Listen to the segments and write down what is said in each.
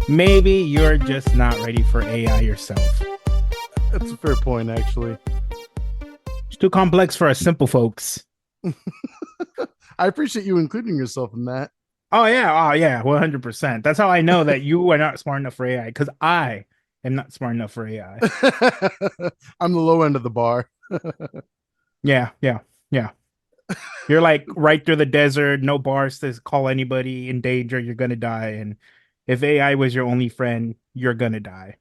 Maybe you're just not ready for AI yourself. That's a fair point, actually. It's too complex for us simple folks. I appreciate you including yourself in that. Oh yeah, 100%. That's how I know that you are not smart enough for AI, because I am not smart enough for AI. I'm the low end of the bar. Yeah. You're like right through the desert, no bars to call anybody in danger. You're gonna die, and if AI was your only friend, you're gonna die.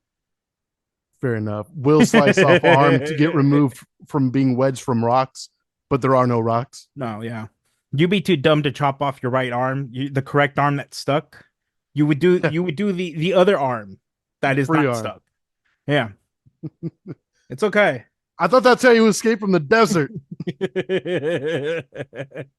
Fair enough. Will slice off arm to get removed from being wedged from rocks, but there are no rocks. No, yeah. You'd be too dumb to chop off your right arm, the correct arm that's stuck. You would do the other arm that is Free not arm. stuck. Yeah. It's okay. I thought that's how you escape from the desert.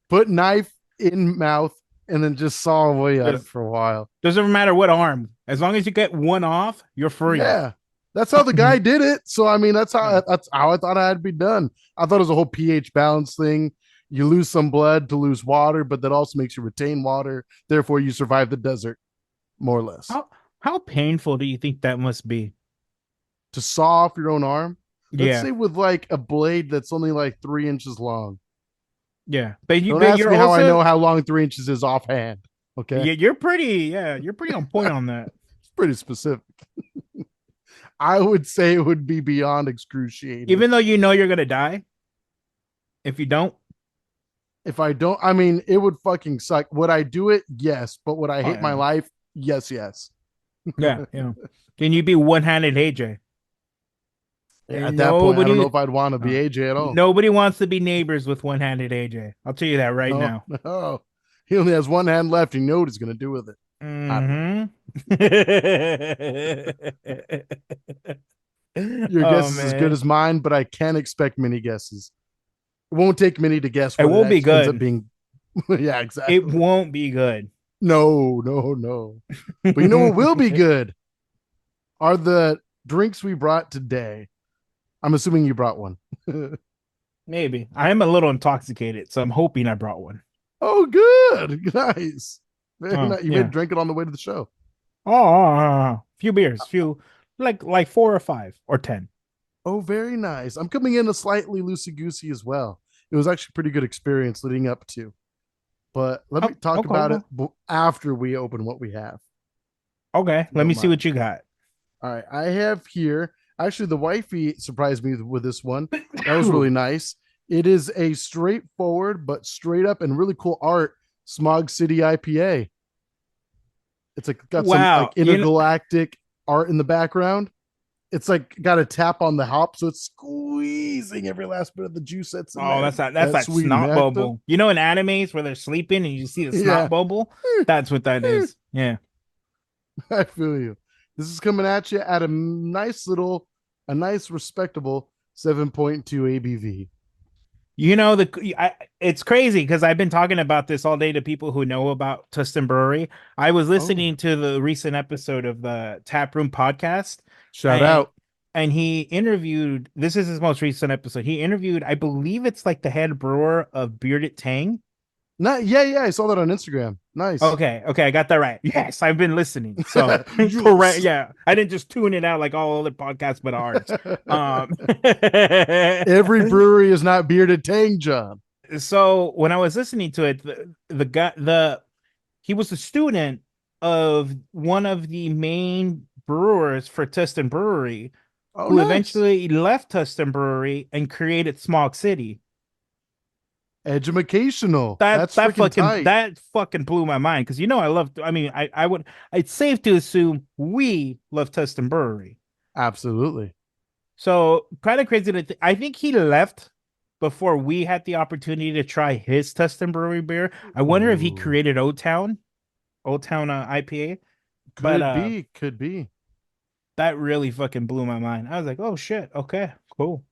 Put knife in mouth and then just saw away at it for a while. Doesn't matter what arm. As long as you get one off, you're free. Yeah. That's how the guy did it. So I mean, that's how I thought I had to be done. I thought it was a whole pH balance thing. You lose some blood to lose water, but that also makes you retain water. Therefore, you survive the desert, more or less. How painful do you think that must be? To saw off your own arm, let's Yeah. say with like a blade that's only like 3 inches long. Yeah. But Don't ask you're me how I also know how long 3 inches is offhand. Okay, you're pretty on point on that. it's pretty specific. I would say it would be beyond excruciating. Even though you know you're gonna die, if you don't. If I don't, I mean, it would fucking suck. Would I do it? Yes. But would I Oh, hate my yeah. life? Yes, yes. Yeah. Can you be one-handed AJ? At that point, I don't know Nobody if I'd want to be AJ at all. nobody wants to be neighbors with one-handed AJ. I'll tell you that right No, now. no. He only has one hand left. You know what he's going to do with it. Mm-hmm. Your Oh guess is as good man. as mine, but I can't expect many guesses. It won't take many to guess It what it won't be actually ends up good. being. Yeah, It exactly. won't be good. No, no, no. But you know what will be good are the drinks we brought today. I'm assuming you brought one. Maybe. I am a little intoxicated, so I'm hoping I brought one. Oh, good. Nice. Very Oh, nice. You made yeah. drink it on the way to the show. Few beers, few like 4 or 5 or 10. Oh, very nice. I'm coming in a slightly loosey goosey as well. It was actually a pretty good experience leading up to. But let me Oh, talk okay, about it okay. after we open what we have. Okay, let Don't me see mind. what you got. All right. I have here, actually, the wifey surprised me with this one. That was really nice. It is a straightforward, but straight up and really cool art Smog City IPA. It's like got some like Wow, intergalactic art in the background. It's like got a tap on the hop, so it's squeezing every last bit of the juice that's in oh, there. that's That that sweet snot nectar. bubble. You know, in animes where they're sleeping and you see the snot Yeah, bubble? That's what that is. Yeah. I feel you. This is coming at you at a nice respectable 7.2 ABV. You know, it's crazy because I've been talking about this all day to people who know about Tustin Brewery. I was Oh, listening to the recent episode of the Tap Room podcast, shout and out. he interviewed. This is his most recent episode. He interviewed, I believe it's like the head brewer of Bearded Tang. Not yeah, yeah. I saw that on Instagram. Nice. Okay, I got that right. Yes, I've been listening. So correct. Yes. Yeah, I didn't just tune it out like all other podcasts, but ours. Um, Every brewery is not bearded tang, John. so when I was listening to it, the guy, he was a student of one of the main brewers for Tustin Brewery, Oh, who nice. eventually left Tustin Brewery and created Smog City. Educational. That's freaking tight. That fucking blew my mind because I love. I mean, I would. It's safe to assume we love Tustin Brewery. Absolutely. So kind of crazy I think he left before we had the opportunity to try his Tustin Brewery beer. I wonder if he Ooh. created Old Town IPA. But Could be. Could be. that really fucking blew my mind. I was like, oh shit, okay, cool.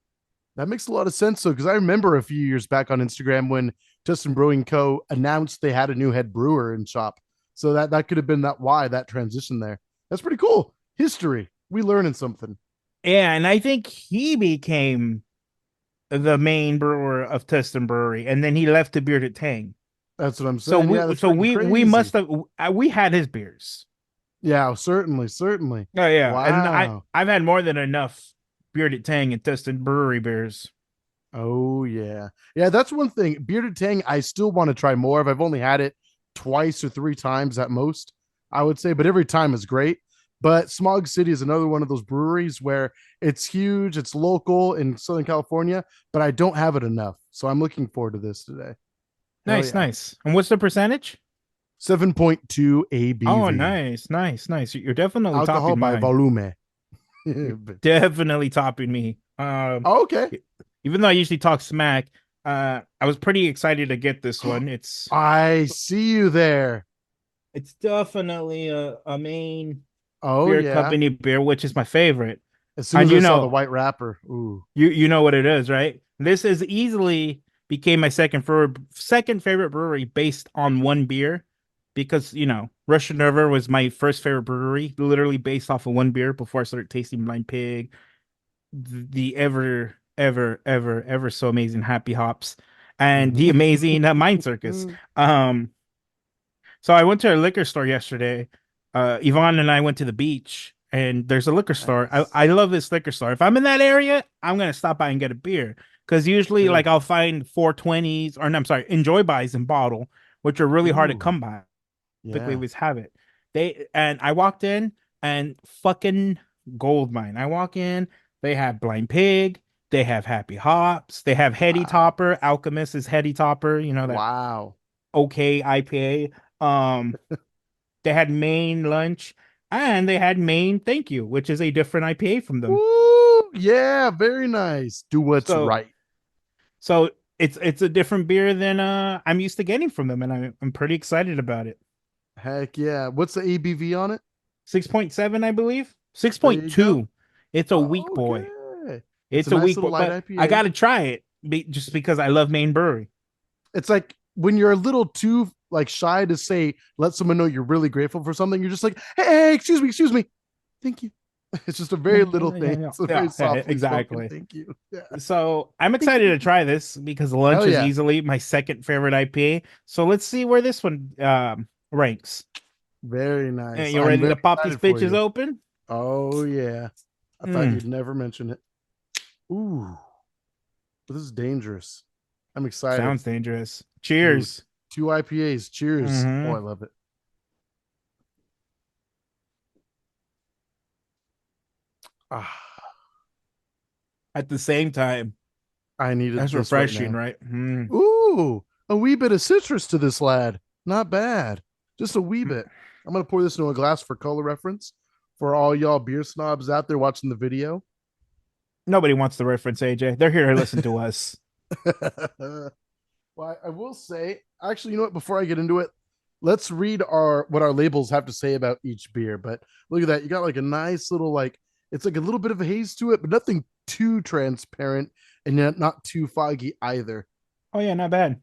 That makes a lot of sense, though, because I remember a few years back on Instagram when Tustin Brewing Co. announced they had a new head brewer in shop. So that could have been that transition there. That's pretty cool. History. We learning something. Yeah, and I think he became the main brewer of Tustin Brewery, and then he left to Bearded Tang. That's what I'm So saying. Yeah, that's freaking we crazy. must have we had his beers. Yeah, certainly, certainly. Oh yeah, and Wow. I've had more than enough bearded tang and tested brewery beers. Oh yeah. Yeah, that's one thing. Bearded Tang, I still want to try more of. I've only had it twice or three times at most, I would say, but every time is great. But Smog City is another one of those breweries where it's huge, it's local in Southern California, but I don't have it enough. So I'm looking forward to this today. Hell Nice, yeah. nice. And what's the percentage? 7.2 Oh, ABV. nice, nice, nice. You're definitely Alcohol topping by mine. volume. Definitely topping me. Okay. Even though I usually talk smack, I was pretty excited to get this one. I see you there. It's definitely a main Oh beer yeah. company beer, which is my favorite. As soon And as I saw the white wrapper, ooh. you know what it is, right? This is easily became my second favorite brewery based on one beer, because Russian River was my first favorite brewery, literally based off of one beer before I started tasting Blind Pig, the ever so amazing Happy Hops, and the amazing Mind Circus. Um, so I went to a liquor store yesterday. Yvonne and I went to the beach, and there's a liquor store. Nice. I love this liquor store. If I'm in that area, I'm gonna stop by and get a beer, because usually, Sure. like, I'll find 420s, or no, I'm sorry, Enjoy Buys in bottle, which are really hard to Ooh. come by. Typically, Yeah. always have it. And I walked in, and fucking gold mine. I walk in, they have Blind Pig, they have Happy Hops, they have Heady Wow. Topper. Alchemist is Heady Topper. That Wow. okay IPA. Um, they had Main Lunch, and they had Main Thank You, which is a different IPA from them. Woo. Yeah. Very nice. Do what's So right. so it's a different beer than I'm used to getting from them, and I'm pretty excited about it. Heck yeah. What's the ABV on it? 6.7, I believe. There you go. 6.2. It's a weak boy. Okay. It's a It's a nice weak little boy, light but I IPA. gotta try it just because I love Maine Brewery. It's like when you're a little too like shy to say, let someone know you're really grateful for something. You're just like, hey, excuse me. Thank you. It's just a very little thing. It's a very Yeah, softly spoken exactly. thank you. Yeah. So I'm Thank excited you. to try this because Lunch Hell is yeah. easily my second favorite IPA. So let's see where this one ranks. Very nice. You I'm ready very to pop these excited for bitches you. open? Oh yeah. I thought Mm, you'd never mention it. Ooh, this is dangerous. I'm excited. sounds dangerous. Ooh, Cheers. two IPAs. Cheers. Oh, Hmm. I love it. Ah, At the same time, I needed that's this right refreshing, now. right? Mm. Ooh, a wee bit of citrus to this lad. Not bad. Just a wee bit. I'm gonna pour this into a glass for color reference for all y'all beer snobs out there watching the video. Nobody wants the reference, AJ. They're here to listen to us. Well, I will say, actually, you know what? Before I get into it, let's read our what our labels have to say about each beer. But look at that. You got like a nice little like it's like a little bit of a haze to it, but nothing too transparent and yet not too foggy either. Oh yeah, not bad.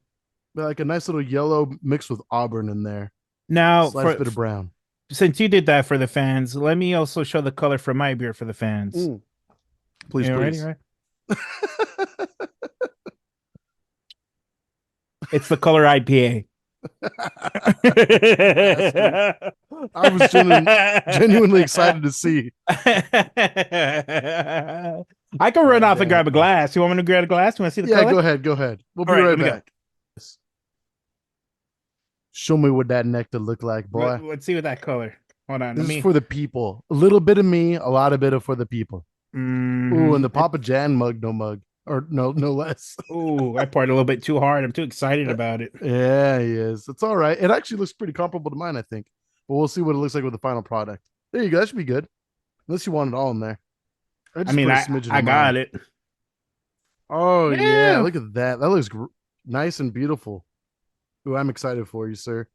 But like a nice little yellow mixed with auburn in there. Now, Slightest bit of brown. since you did that for the fans, let me also show the color for my beer for the fans. Mm, please, You ready, please. right? It's the color IPA. Bastard. I was genuinely excited to see. I can run God off and grab a damn. glass. You want me to grab a glass? You want to see the Yeah, color? go ahead. Go ahead. We'll All be right, right let me go. back. Show me what that nectar look like, boy. Let's see what that color. Hold on, This let is me. for the people. A little bit of me, a lot of it of for the people. Ooh, and the It, Papa Jan mug, no mug. Or no less. ooh, I poured a little bit too hard. I'm too excited about it. Yeah, he is. It's all right. It actually looks pretty comparable to mine, I think. But we'll see what it looks like with the final product. There you go. That should be good. Unless you want it all in there. I I just mean, put a I smidgen I of mine. got it. Oh yeah, Yeah. look at that. That looks nice and beautiful. Ooh, I'm excited for you, sir.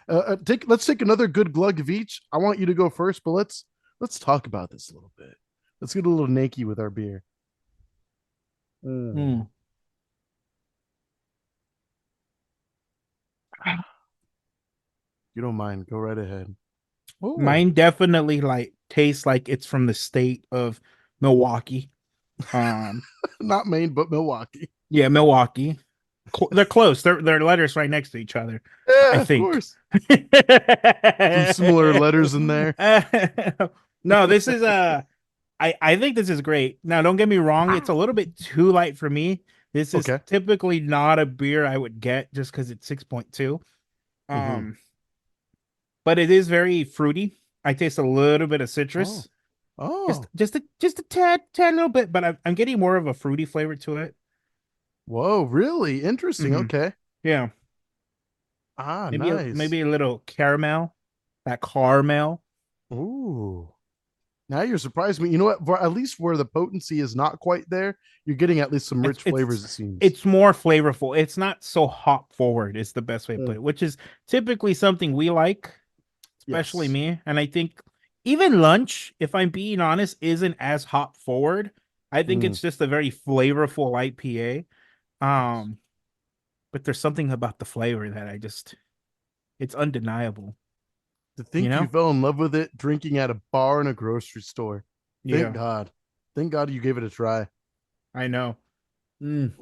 Let's take another good glug of each. I want you to go first, but let's talk about this a little bit. Let's get a little naked with our beer. Mm. Mm. You don't mind, go right ahead. Oh, Mine definitely like tastes like it's from the state of Milwaukee. Um, not Maine, but Milwaukee. yeah, Milwaukee. They're close. They're letters right next to each other. I Yeah, of think. course. Some similar letters in there. No, this is I think this is great. Now, don't get me wrong, it's a little bit too light for me. This is Okay. typically not a beer I would get just because it's 6.2. Mm-hmm. Um, but it is very fruity. I taste a little bit of Oh, citrus. oh, Just a tad little bit, but I'm getting more of a fruity flavor to it. whoa, really interesting. Hmm. Okay. Yeah. Ah, Maybe nice. maybe a little caramel, that caramel. Ooh. Now you're surprising me. You know what? For at least where the potency is not quite there, you're getting at least some It's rich it's flavors, it seems. it's more flavorful. It's not so hop forward. Is the best way to put Mm, it, which is typically something we like, especially yes. me. And I think even lunch, if I'm being honest, isn't as hop forward. I think Mm, it's just a very flavorful IPA. yes. Um, but there's something about the flavor that it's undeniable. To You think you know? fell in love with it drinking at a bar in a grocery store. Thank Yeah, God. Thank God you gave it a try. I know. Mm.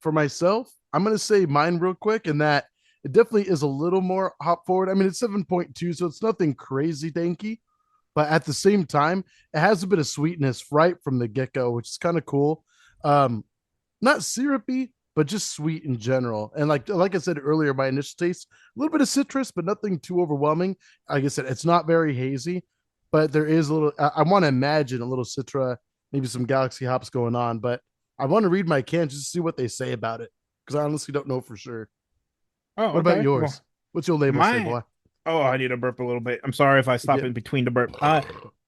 For myself, I'm going to say mine real quick, and that it definitely is a little more hop forward. I mean, it's 7.2, so it's nothing crazy danky, but at the same time, it has a bit of sweetness right from the get go, which is kind of cool. Um, Not syrupy, but just sweet in general. And like I said earlier, my initial taste, a little bit of citrus, but nothing too overwhelming. Like I said, it's not very hazy, but there is a little. I want to imagine a little citra, maybe some galaxy hops going on. But I want to read my can just to see what they say about it because I honestly don't know for sure. Oh, What about okay. Well, yours? What's your label say, my boy? oh, I need to burp a little bit. I'm sorry if I stop Yeah. in between the burp.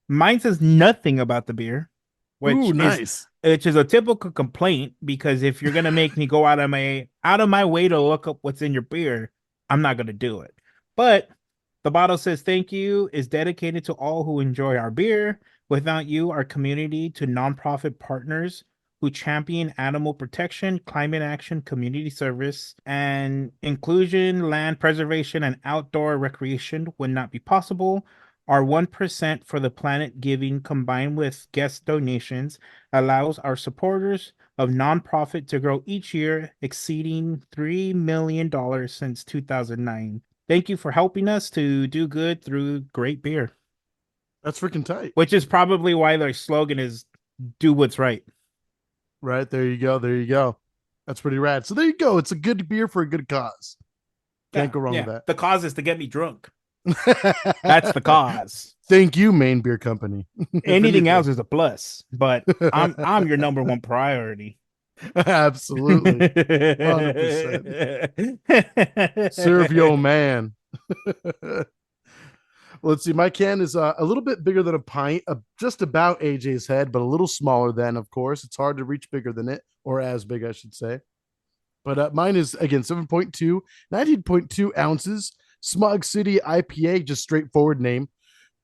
Mine says nothing about the beer, Ooh, which is nice. a typical complaint because if you're gonna make me go out of my way to look up what's in your beer, I'm not gonna do it. But the bottle says thank you is dedicated to all who enjoy our beer. Without you, our community to nonprofit partners who champion animal protection, climate action, community service, and inclusion, land preservation, and outdoor recreation would not be possible. Our 1% for the planet giving combined with guest donations allows our supporters of nonprofit to grow each year, exceeding $3 million since 2009. Thank you for helping us to do good through great beer, That's freaking tight. which is probably why their slogan is do what's right. Right there you go. There you go. That's pretty rad. So there you go. It's a good beer for a good cause. Can't Yeah, go wrong yeah. with The cause is to get me drunk. That's the that. cause. Thank you, Maine Beer Company. If Anything else anything, is a plus, but I'm your number one priority. absolutely, 100%. Serve your man. Let's see. My can is a little bit bigger than a pint, just about AJ's head, but a little smaller than, of course. It's hard to reach bigger than it, or as big, I should say. But mine is, again, 7.2, 19.2 ounces. Smog City IPA, just straightforward name.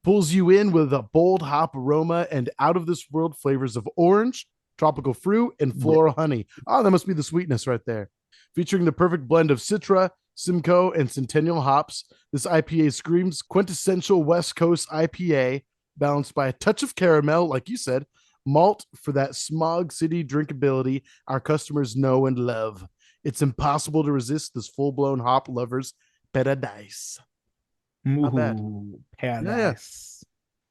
Pulls you in with a bold hop aroma and out of this world flavors of orange, tropical fruit, and floral honey. Oh, that must be the sweetness right there. Featuring the perfect blend of Citra, Simcoe, and Centennial hops, this IPA screams quintessential West Coast IPA, balanced by a touch of caramel, like you said, malt for that Smog City drinkability our customers know and love. It's impossible to resist this full blown hop lover's paradise. Not bad. Ooh, Yeah, yeah. paradise.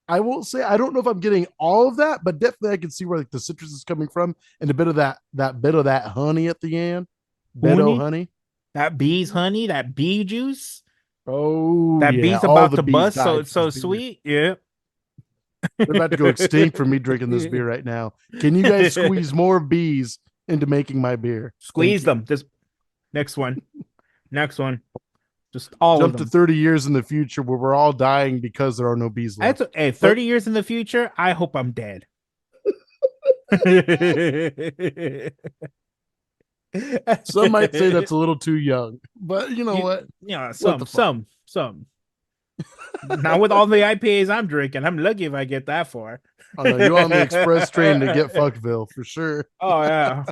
I won't say I don't know if I'm getting all of that, but definitely I can see where like the citrus is coming from and a bit of that bit of that honey at the end. Beto Honey, honey. that bee's honey, that bee juice, Oh that yeah, bee's all about the to bees bust, so died it's for this so beer. sweet. Yeah. They're about to go extinct from me drinking this beer right now. Can you guys squeeze more bees into making my beer? Thank Squeeze you. them. Just next one. Next one. Just all of Jump to them. 30 years in the future where we're all dying because there are no bees That's left. hey, But 30 years in the future, I hope I'm dead. some might say that's a little too young. But you know you what? yeah, What the fuck? some. Not with all the IPAs I'm drinking. I'm lucky if I get that far. Oh no, you're on the express train to get Fuckville for sure. Oh yeah.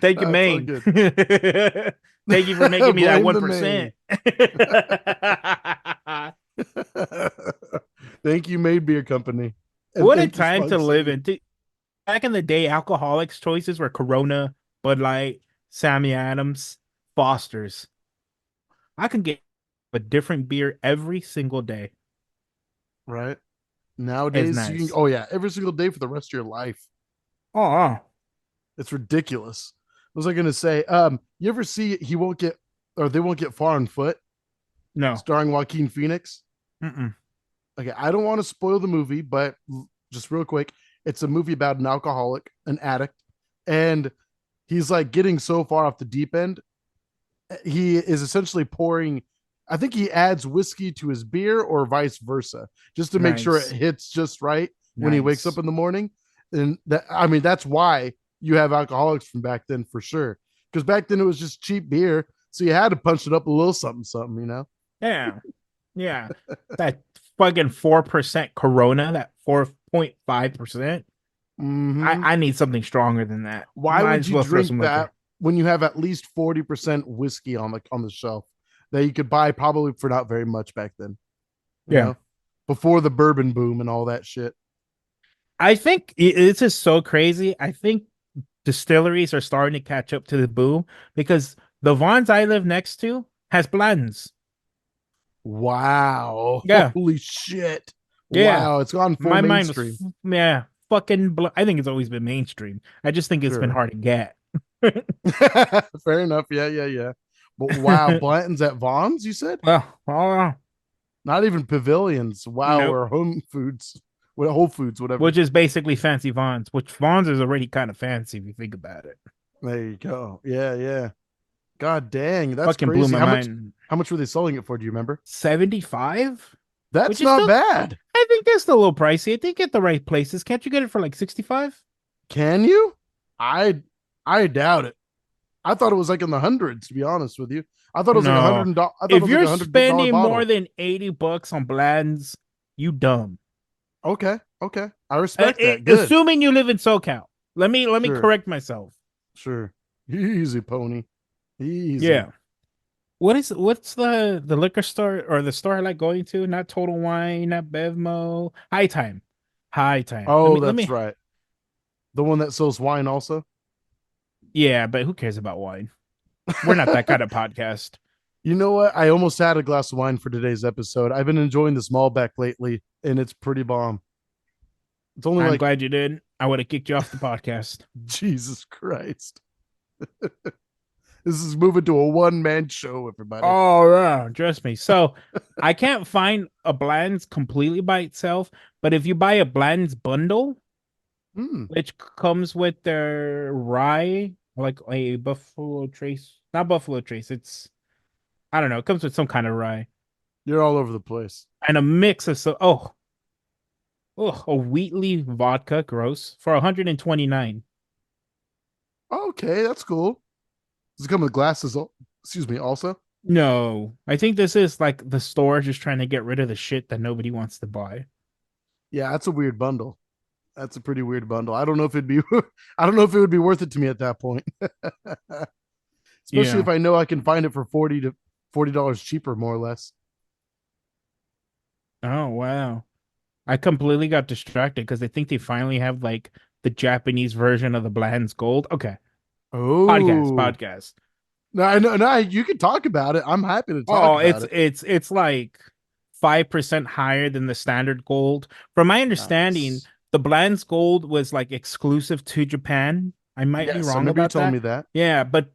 Thank you, That's all Maine. good. Thank you for making me that Blame the 1%. maid. Thank you, Made Beer Company. And What a thank you, time to Smug live City. in. Back in the day, alcoholics' choices were Corona, Bud Light, Sammy Adams, Foster's. I can get a different beer every single day. Right. It's Nowadays, you can, nice. oh yeah, every single day for the rest of your life. Oh, It's ridiculous. What was I gonna say? You ever see he won't get or they won't get far on foot, no. starring Joaquin Phoenix? Mm-mm. Okay, I don't want to spoil the movie, but just real quick, it's a movie about an alcoholic, an addict, and he's like getting so far off the deep end. He is essentially pouring, I think he adds whiskey to his beer or vice versa, just to make sure it Nice. hits just right when he wakes up Nice. in the morning. And that, I mean, that's why you have alcoholics from back then for sure. Because back then it was just cheap beer. So you had to punch it up a little something, something, you know? Yeah. Yeah. That fucking 4% Corona, that 4.5%. Mm-hmm. I need something stronger than that. Why Might would as you well throw drink some that liquor. when you have at least 40% whiskey on the shelf that you could buy probably for not very much back then, you Yeah. know, before the bourbon boom and all that shit? I think it's just so crazy. I think distilleries are starting to catch up to the boom because the Vons I live next to has blends. Wow. Yeah. Holy shit. Yeah. Wow. It's gone full My mind was, mainstream. yeah, fucking. I think it's always been mainstream. I just think it's been Sure. hard to get. Fair enough. Yeah, yeah, yeah. But wow, Blanton's at Vaughn's, you said? Oh, Not even pavilions. Wow, nope. or home foods. Well, Whole Foods, whatever. Which is basically fancy Vons, which Vons is already kind of fancy if you think about it. There you go. Yeah, yeah. God dang, that's Fucking blew crazy. my How much mind. how much were they selling it for? Do you remember? 75? That's Which is not still, bad. I think that's still a little pricey. I think at the right places. Can't you get it for like 65? Can you? I I doubt it. I thought it was like in the hundreds, to be honest with you. I thought it was like a No. hundred. I thought it If was like you're $100 spending more bottle. than $80 on blends, you dumb. Okay, okay. I respect that. Good. Assuming you live in SoCal. Let me Sure, correct myself. sure. Easy, pony. Easy. Yeah. What's the liquor store or the store I like going to? Not Total Wine, not Bevmo. High Time. High Time. Let Oh, me let that's me right. The one that sells wine also. Yeah, but who cares about wine? We're not that kind of podcast. You know what? I almost had a glass of wine for today's episode. I've been enjoying this Malbec lately, and it's pretty bomb. It's only I'm like glad you did. I would have kicked you off the podcast. Jesus Christ. This is moving to a one-man show, everybody. Oh yeah, trust me. So I can't find a blends completely by itself, but if you buy a blends bundle, Hmm. which comes with their rye, like a Buffalo Trace, not Buffalo Trace, it's I don't know, it comes with some kind of rye You're all over the place. and a mix of a Wheatley vodka, gross, for 129. Okay, that's cool. Does it come with glasses? Excuse me. Also, No, I think this is like the store just trying to get rid of the shit that nobody wants to buy. yeah, that's a weird bundle. That's a pretty weird bundle. I don't know if it'd be. I don't know if it would be worth it to me at that point. Especially Yeah. if I know I can find it for $40 cheaper, more or less. Oh wow. I completely got distracted because I think they finally have like the Japanese version of the Bland's Gold. Okay. Podcast, Oh, podcast. no, I know. No, you can talk about it. I'm happy to talk Oh, about it. it's like 5% higher than the standard gold. From my understanding, Nice. the Bland's Gold was like exclusive to Japan. I might be Yes, I wrong remember you about telling that. me that. Yeah, but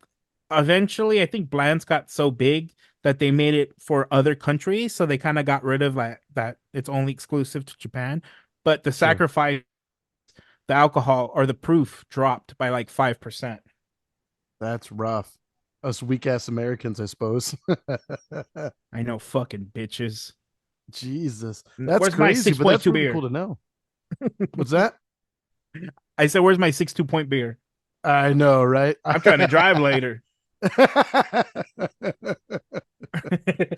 eventually I think Bland's got so big that they made it for other countries, so they kind of got rid of like that it's only exclusive to Japan. But the Sure, sacrifice, the alcohol or the proof dropped by like 5%. that's rough. Us weak ass Americans, I suppose. I know, fucking bitches. Jesus, that's Where's my crazy, but that's 6.2 really cool beer? to know. What's that? I said, where's my 6.2 beer? I know, right? I'm trying to drive later.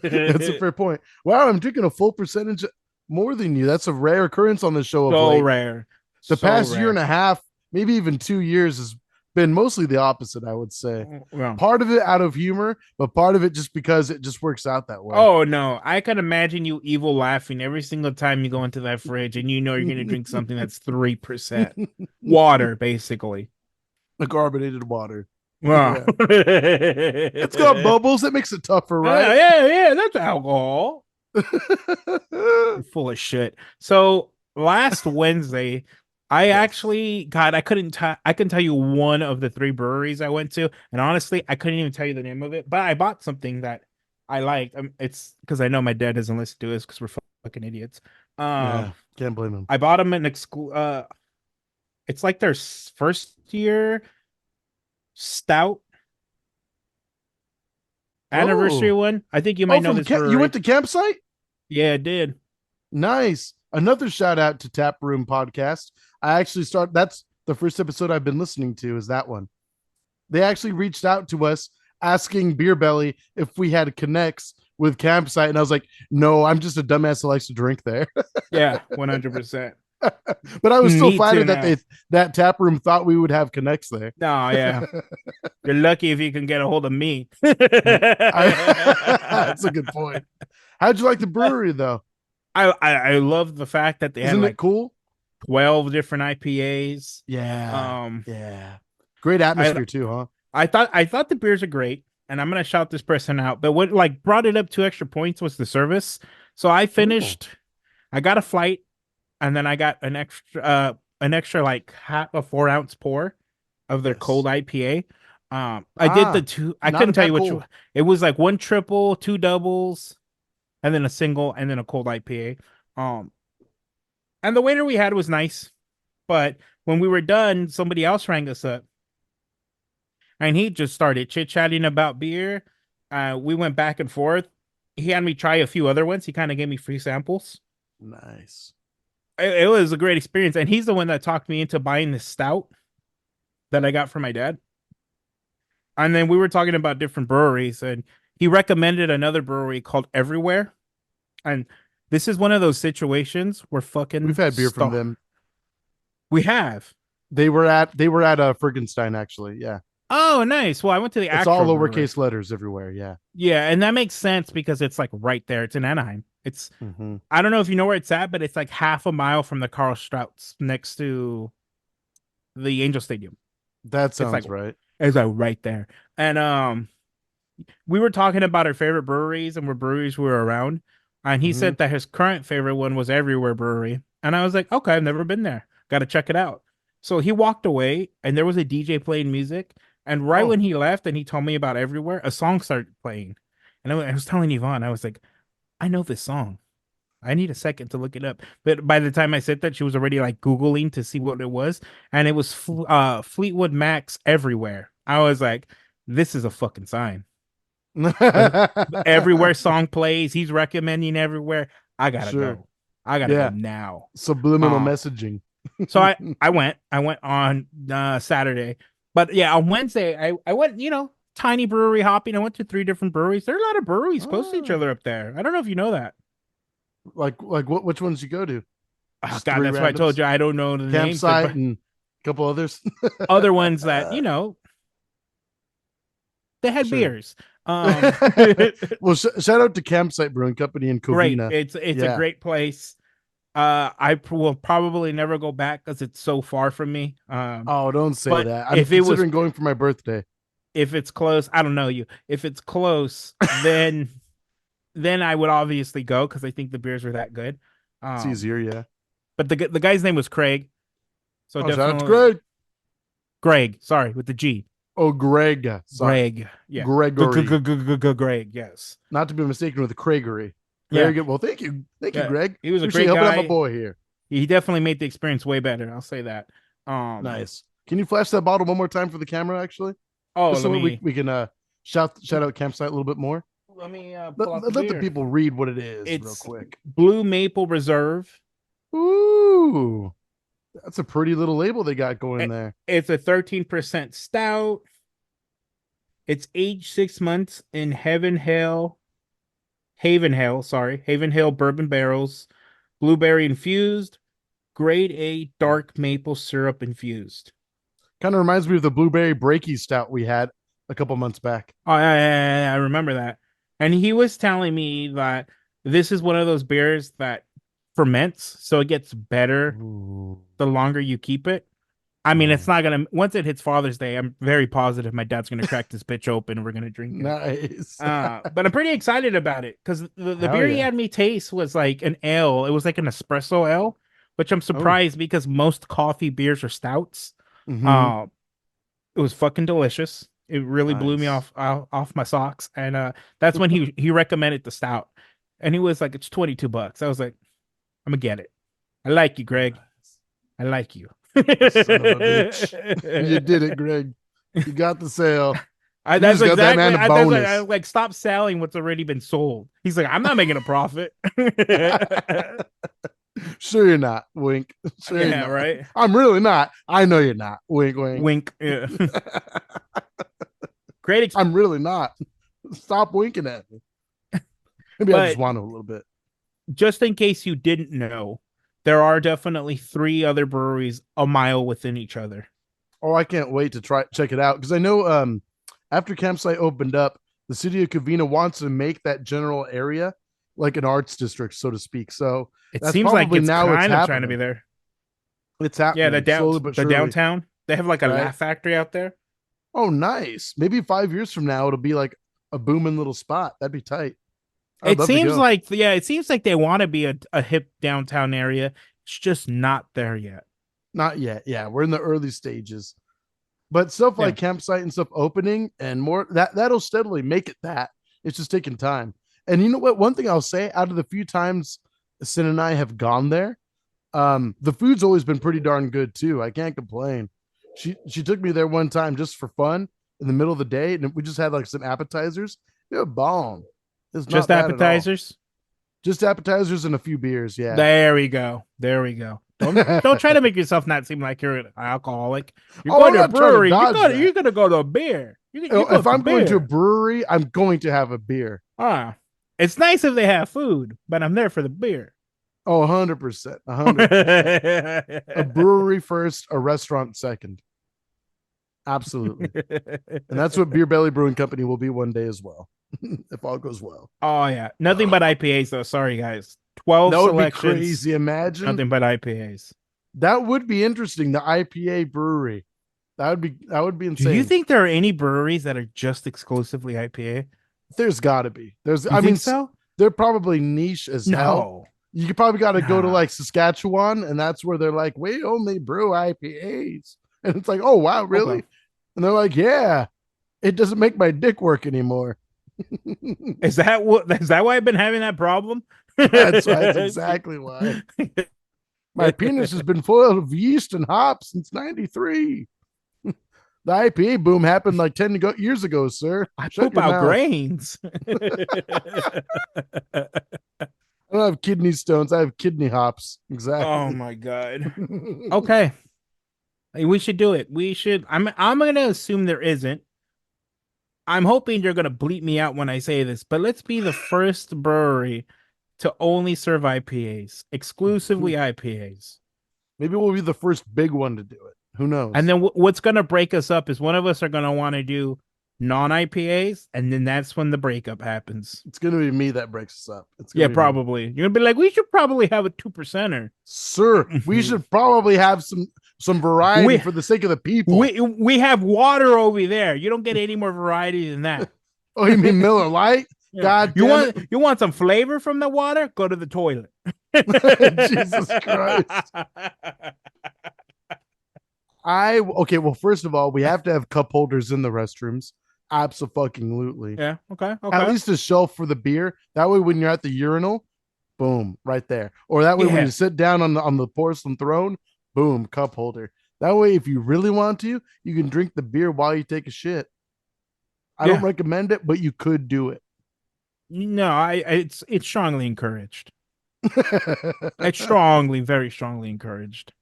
That's a fair point. Wow, I'm drinking a full percentage more than you. That's a rare occurrence on the show of So late. rare. The So past year and rare. a half, maybe even 2 years, has been mostly the opposite, I would say. Well, Part of it out of humor, but part of it just because it just works out that way. oh no, I can imagine you evil laughing every single time you go into that fridge and you know you're gonna drink something that's 3% water, basically. The carbonated water. Wow. Yeah. It's got bubbles. That makes it tougher, right? Yeah, that's alcohol. You're full of shit. So last Wednesday, I Yes. actually, God, I couldn't tell you one of the three breweries I went to, and honestly, I couldn't even tell you the name of it. But I bought something that I liked. It's because I know my dad doesn't listen to this because we're fucking idiots. Um, Yeah. Can't blame him. I bought him an it's like their first year stout anniversary Oh. one. I think you Oh, might know this you went brewery. to campsite? Yeah, it did. Nice. Another shout out to Tap Room Podcast. That's the first episode I've been listening to is that one. They actually reached out to us asking Beer Belly if we had connects with campsite. And I was like, no, I'm just a dumbass that likes to drink there. Yeah, 100%. But I was still Me too flattered that now. that tap room thought we would have connects there. No, yeah. You're lucky if you can get a hold of me. That's a good point. How'd you like the brewery though? I love the fact that they had Isn't it like cool? 12 different IPAs. Yeah. Um Yeah. Great I atmosphere too, huh? I thought the beers are great, and I'm gonna shout this person out. But what like brought it up 2 extra points was the service. So Oh, I got a flight, and then I got an extra like half a 4 ounce pour of their cold yes. IPA. I did the Ah, two. I not a couldn't tell bad you which. cold. It was like one triple, two doubles, and then a single, and then a cold IPA. And the waiter we had was nice, but when we were done, somebody else rang us up, and he just started chit chatting about beer. We went back and forth. He had me try a few other ones. He kind of gave me free samples. Nice. It was a great experience, and he's the one that talked me into buying this stout that I got for my dad. And then we were talking about different breweries, and he recommended another brewery called Everywhere. And this is one of those situations where We've fucking had beer from star them. we have. They were at Fergenstein actually. Yeah. Oh, nice. Well, I went to the It's all actual brewery. lowercase letters everywhere. Yeah. Yeah, and that makes sense because it's like right there. It's in Anaheim. It's Hmm. I don't know if you know where it's at, but it's like half a mile from the Carl Strauss next to the Angel Stadium. That It's like sounds right. right there. And we were talking about our favorite breweries and what breweries we were around. And he Hmm. said that his current favorite one was Everywhere Brewery. And I was like, okay, I've never been there. Got to check it out. So he walked away and there was a DJ playing music. And right Oh. when he left and he told me about Everywhere, a song started playing. And I was telling Yvonne, I was like, I know this song. I need a second to look it up. But by the time I said that, she was already like Googling to see what it was. And it was Fleetwood Mac's Everywhere. I was like, this is a fucking sign. The Everywhere song plays. He's recommending Everywhere. I gotta Sure. go. I gotta go Yeah. now. Subliminal Um, messaging. so I went on Saturday, but yeah, on Wednesday I went tiny brewery hopping. I went to three different breweries. There are a lot of breweries close to each Ah, other up there. I don't know if you know that. like what? Which ones you go to? Oh Just God, three that's why I told randoms. you I don't know the names. There, Campsite but and a couple others. other ones that they had Sure. beers. Um, Well, shout out to Campsite Brewing Company in great. Covina. It's a Yeah. great place. Will probably never go back because it's so far from me. Oh, don't say But that. I'm considering going for my birthday. if it's close, I don't know you. If it's close, then I would obviously go because I think the beers are that good. It's Um, easier, yeah. but the guy's name was Craig, so Oh, shout out to definitely Greg. Greg. Sorry, with the G. Oh, Greg. Sorry. Greg. Yeah. Gregory. Greg. Yes. Not to be mistaken with Craigery. Yeah. Very good. Well, thank you. Thank you, Yeah. Greg. He was a Appreciate great helping out my guy. boy here. He definitely made the experience way better. I'll say that. Um. Nice. Can you flash that bottle one more time for the camera, actually? Oh, Just so we can shout out Campsite a little bit more. let me Let, pull out the let the beer. people read what it is real It's quick. Blue Maple Reserve. Ooh, that's a pretty little label they got going there. It's a 13% stout. It's aged 6 months in Haven Hill bourbon barrels, blueberry infused, grade A dark maple syrup infused. Kind of reminds me of the blueberry breaky stout we had a couple months back. Oh, I remember that. And he was telling me that this is one of those beers that ferments, so it gets better Ooh. the longer you keep it. I mean, it's Man, not gonna once it hits Father's Day, I'm very positive my dad's gonna crack this bitch open and we're gonna drink it. nice. But I'm pretty excited about it because the Hell beer he yeah. had me taste was like an ale. It was like an espresso ale, which I'm Oh. surprised because most coffee beers are stouts. Hmm. Uh, it was fucking delicious. It really blew me Nice. off my socks, and that's when he recommended the stout, and he was like, "It's $22." I was like, "I'm gonna get it. I like you, Greg. Nice. I like you." Son of a bitch. You did it, Greg. You got the sale. You That's just got that exactly. man a That's like, I bonus. like stop selling what's already been sold. He's like, I'm not making a profit. Sure you're not. Wink. Sure you're Yeah, not. right. I'm really not. I know you're not. Wink, wink. Wink. Yeah. Great, I'm really not. Stop winking at me. Maybe I just but want to a little bit. just in case you didn't know, there are definitely three other breweries a mile within each other. Oh, I can't wait to try check it out because I know after campsite opened up, the city of Covina wants to make that general area like an arts district, so to speak. So It that's seems like probably it's now it's kind of trying to be happening. there. It's Yeah, happening slowly but the surely, downtown. They have like a right? laugh factory out there. Oh, nice. Maybe 5 years from now it'll be like a booming little spot. That'd be tight. I'd It love to seems go. like it seems like they want to be a hip downtown area. It's just not there yet. Not yet. Yeah, we're in the early stages. But stuff Yeah. like campsite and stuff opening and more that'll steadily make it that. It's just taking time. And you know what? One thing I'll say, out of the few times Sin and I have gone there, the food's always been pretty darn good too. I can't complain. She took me there one time just for fun in the middle of the day, and we just had like some appetizers. It was bomb. It's Just not bad at all. appetizers. Just appetizers and a few beers. Yeah. There we go. There we go. Don't try to make yourself not seem like you're an alcoholic. You're Oh, going I'm to a not trying to brewery. dodge that. You're gonna go to a beer. You go If for I'm going to a beer. brewery, I'm going to have a beer. Ah, it's nice if they have food, but I'm there for the beer. Oh, 100%. 100%. A brewery first, a restaurant second. Absolutely. And that's what Beer Belly Brewing Company will be one day as well, if all goes well. Oh yeah, nothing but IPAs though. Sorry guys, 12 That would be selections, crazy. Imagine nothing but IPAs. that would be interesting. The IPA brewery. That would be Do you insane. think there are any breweries that are just exclusively IPA? There's got to be. There's. You I mean, think so? they're probably niche as hell. No, You probably got to go to nah. like Saskatchewan, and that's where they're like, we only brew IPAs, and it's like, oh wow, really? Okay, And they're like, yeah, it doesn't make my dick work anymore. is that why I've been having that problem? That's exactly why. My penis has been full of yeast and hops since '93. The IPA boom happened like 10 years ago, sir. I Shut poop your out mouth. grains. I don't have kidney stones. I have kidney hops. Oh Exactly. my god. Okay. We should do it. We should. I'm gonna assume there isn't. I'm hoping you're gonna bleep me out when I say this, but let's be the first brewery to only serve IPAs, exclusively IPAs. Maybe we'll be the first big one to do it. Who And knows? then what's gonna break us up is one of us are gonna want to do non-IPAs, and then that's when the breakup happens. It's going to be me that breaks us up. It's going Yeah, to be me. probably. You're gonna be like, we should probably have a 2%er. Sir, we should probably have some variety we for the sake of the people. we have water over there. You don't get any more variety than that. Oh, you mean Miller Lite? Yeah. God damn it. You want some flavor from the water? Go to the toilet. Jesus Christ. Okay, well, first of all, we have to have cup holders in the restrooms. Absolutely. Yeah. Okay. At Okay. least a shelf for the beer. That way, when you're at the urinal, boom, right there. Or that way, when Yeah. you sit down on the porcelain throne, boom, cup holder. That way, if you really want to, you can drink the beer while you take a shit. I don't Yeah. recommend it, but you could do it. No, it's strongly encouraged. It's very strongly encouraged.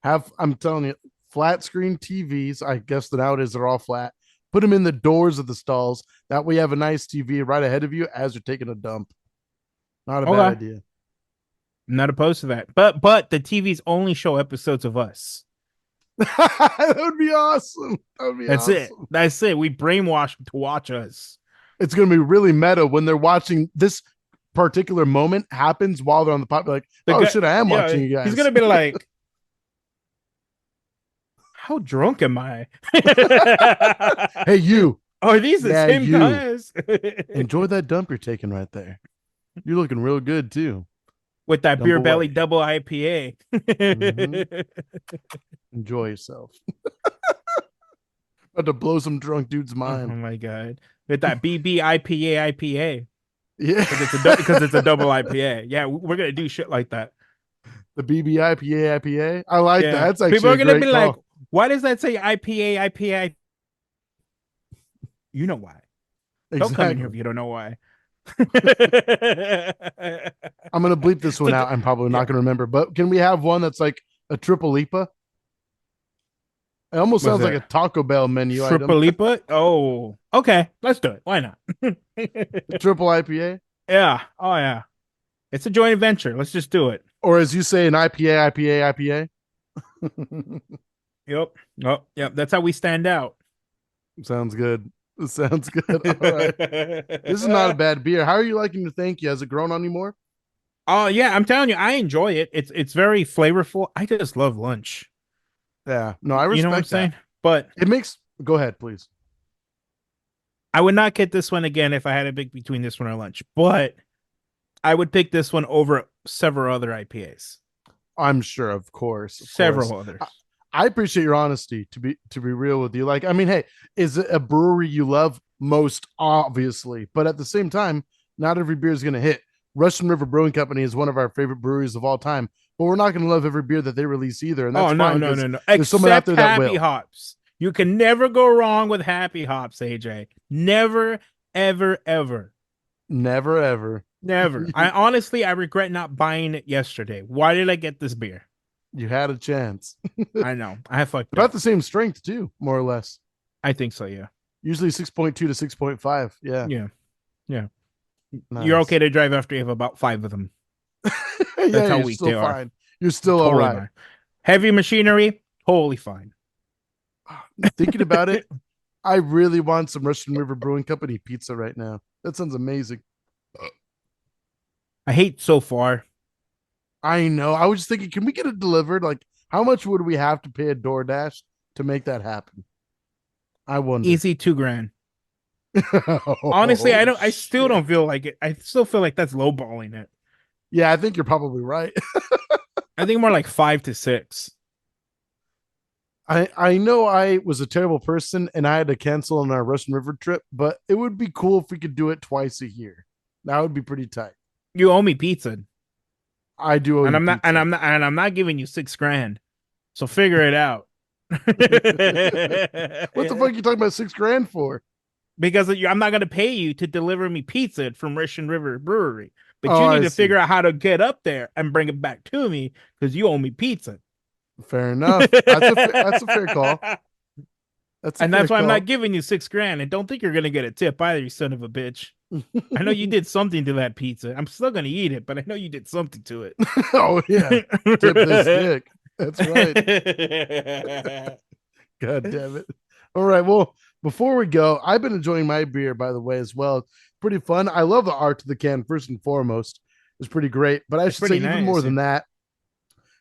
I'm telling you, flat screen TVs. I guess that nowadays they're all flat. Put them in the doors of the stalls. That way, you have a nice TV right ahead of you as you're taking a dump. Not a bad Okay. idea. I'm not opposed to that. But the TVs only show episodes of us. That would be awesome. That would be That's awesome. it. That's it. We brainwash them to watch us. It's going to be really meta when they're watching this particular moment happens while they're on the pop. Like, oh shit, I am watching you guys. He's gonna be like, How drunk am I? Hey, you. Are these the Yeah, same you. guys? Enjoy that dump you're taking right there. You're looking real good too. With that Dump Beer Belly away. double IPA. Hmm. Enjoy yourself. About to blow some drunk dude's Oh mind. my god. With that BB IPA. Yeah. Because it's a double IPA. Yeah, we're gonna do shit like that. The BBIPA IPA. I like that. Yeah. That's People actually are a gonna be great like, call. why does that say IPA? You know why. Don't come in here if Exactly. you don't know why. I'm gonna bleep this one So out. I'm probably yeah. not gonna remember, but can we have one that's like a triple lipa? It almost What's sounds like a that? Taco Bell menu item. Tripolipa? Oh, okay. Let's do it. Why not? Triple IPA, Yeah. Oh yeah. It's a joint venture. Let's just do it. or as you say, an IPA. Yep. Oh, yep. That's how we stand out. Sounds good. Sounds good. All right. This is not a bad beer. How are you liking the thank you? Has it grown on you more? Oh yeah, I'm telling you, I enjoy it. It's very flavorful. I just love lunch. Yeah. No, I You know what I'm respect that. saying? But It makes. Go ahead, please. I would not get this one again if I had to pick between this one or lunch. But I would pick this one over several other IPAs. I'm sure, of course, of course. Several others. I appreciate your honesty. To be real with you, like, I mean, hey, is it a brewery you love? Most obviously, but at the same time, not every beer is going to hit. Russian River Brewing Company is one of our favorite breweries of all time, but we're not going to love every beer that they release either, and that's Oh fine because no. there's someone out Except there that Happy will. Hops. You can never go wrong with Happy Hops, AJ. Never, ever. Never ever. Never. I regret not buying it yesterday. Why did I get this beer? You had a chance. I know. I fucked About up. the same strength too, more or less. I think so, yeah. Usually 6.2 to 6.5. Yeah, Yeah. Yeah. You're nice. okay to drive after you have about 5 of them. Yeah, That's how you're weak still they are. fine. You're still all Totally right. fine. Heavy machinery, totally fine. Thinking about it, I really want some Russian River Brewing Company pizza right now. That sounds amazing. I hate so far. I know. I was just thinking, can we get it delivered? Like, how much would we have to pay a DoorDash to make that happen? I wonder. Easy 2 grand. Honestly, Oh, I still shit. don't feel like it. I still feel like that's lowballing it. Yeah, I think you're probably right. I think more like 5 to 6. I know I was a terrible person and I had to cancel on our Russian River trip, but it would be cool if we could do it twice a year. That would be pretty tight. You owe me pizza. I do owe And you I'm not and pizza. I'm not giving you 6 grand. So figure it out. What the fuck are you talking about 6 grand for? Because I'm not going to pay you to deliver me pizza from Russian River Brewery, but Oh, you need I to see. figure out how to get up there and bring it back to me because you owe me pizza. Fair enough. That's a fair call. That's a And fair that's why I'm not call. giving you 6 grand. And don't think you're gonna get a tip either, you son of a bitch. I know you did something to that pizza. I'm still gonna eat it, but I know you did something to it. Oh yeah. Tip this dick. That's right. God damn it. All right. Well, before we go, I've been enjoying my beer, by the way, as well. It's pretty fun. I love the art of the can, first and foremost. It's pretty great. But I It's should say, pretty even more nice. than that,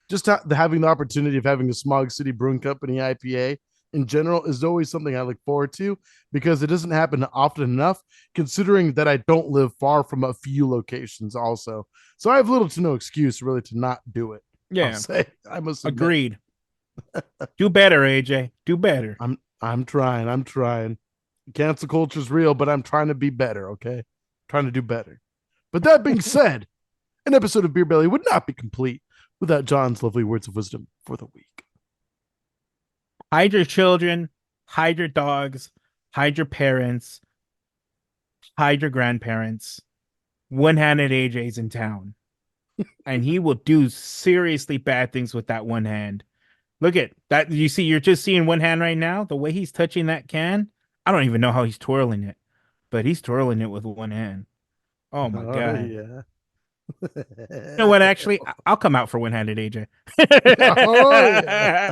just having the opportunity of having a Smog City Brewing Company IPA in general is always something I look forward to because it doesn't happen often enough, considering that I don't live far from a few locations, also. So I have little to no excuse really to not do it. I'll Yeah, say, I must admit. agreed. Do better, AJ. Do better. I'm trying. I'm trying. Cancel culture's real, but I'm trying to be better, okay? Trying to do better. But that being said, an episode of Beer Belly would not be complete without John's lovely words of wisdom for the week. Hide your children, hide your dogs, hide your parents, hide your grandparents. One-handed AJ's in town. And he will do seriously bad things with that one hand. Look at that. You see, you're just seeing one hand right now. The way he's touching that can, I don't even know how he's twirling it, but he's twirling it with one hand. Oh my Oh, God. yeah. You know what? Actually, I'll come out for one-handed AJ. Oh, yeah.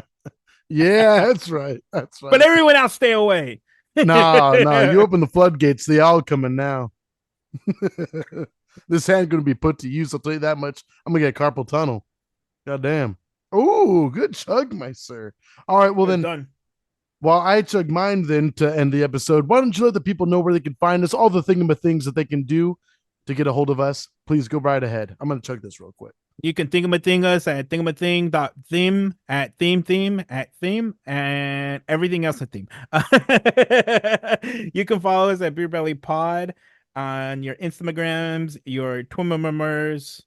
Yeah, that's right. That's But right. everyone else stay away. No, no, you open the floodgates, they all coming now. This hand gonna be put to use. I'll tell you that much. I'm gonna get carpal tunnel. God damn. Oh, good chug, my sir. All right, well Well then, done. while I chug mine, then to end the episode, why don't you let the people know where they can find us, all the things that they can do to get a hold of us? Please go right ahead. I'm gonna chug this real quick. You can thingamathing us at thingamathing.theme at theme and everything else at theme. You can follow us at BeerBellyPod on your Instagrams, your Twimmers.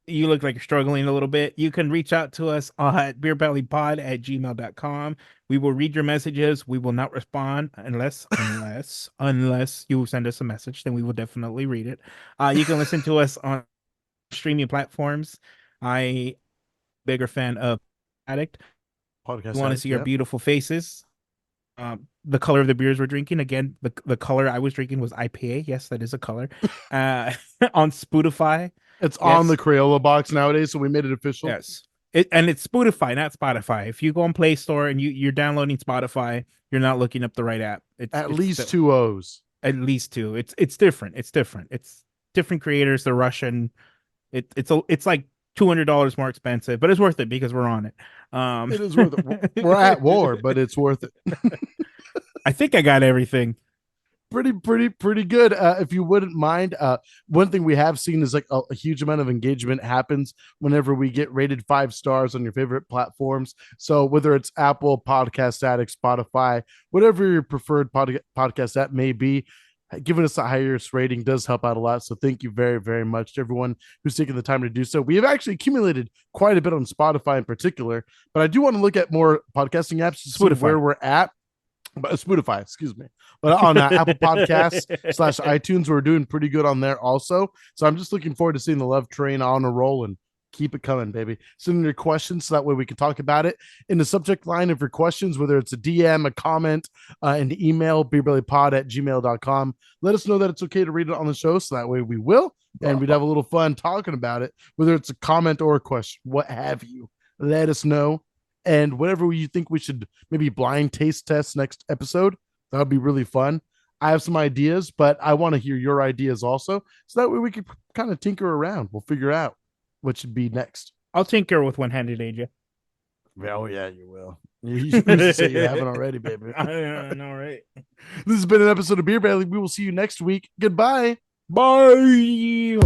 You look like you're struggling a little bit. You can reach out to us at beerbellypod@gmail.com. We will read your messages. We will not respond unless you send us a message, then we will definitely read it. You can listen to us on streaming platforms. I bigger fan of Addict. You Podcast want to addict, see our yeah. beautiful faces. The color of the beers we're drinking. Again, the color I was drinking was IPA. Yes, that is a color. On Spotify. It's on the Yes. Crayola box nowadays, so we made it official. Yes. And it's Spotify, not Spotify. If you go on Play Store and you're downloading Spotify, you're not looking up the right app. At It's least still, two O's. at least two. It's different. It's different. It's different creators. They're Russian. It's like $200 more expensive, but it's worth it because we're on it. It is worth it. We're at war, but it's worth it. I think I got everything. Pretty good. If you wouldn't mind, one thing we have seen is like a huge amount of engagement happens whenever we get rated 5 stars on your favorite platforms. So whether it's Apple Podcast Addict, Spotify, whatever your preferred podcast app may be, giving us the highest rating does help out a lot. So thank you very, very much to everyone who's taken the time to do so. We have actually accumulated quite a bit on Spotify in particular, but I do want to look at more podcasting apps to see where we're at. But Spotify, excuse me. But on Apple Podcasts / iTunes, we're doing pretty good on there also. So I'm just looking forward to seeing the love train on a roll and keep it coming, baby. Send in your questions so that way we can talk about it in the subject line of your questions, whether it's a DM, a comment, an email, beerbellypod@gmail.com. Let us know that it's okay to read it on the show so that way we will. And we'd have a little fun talking about it, whether it's a comment or a question, what have you. Let us know. And whatever you think we should maybe blind taste test next episode, that would be really fun. I have some ideas, but I want to hear your ideas also. So that way we could kind of tinker around. We'll figure out what should be next. I'll tinker with one-handed AJ. Oh, yeah, you will. You say you haven't already, baby. I know, right? This has been an episode of Beer Belly. We will see you next week. Goodbye. Bye.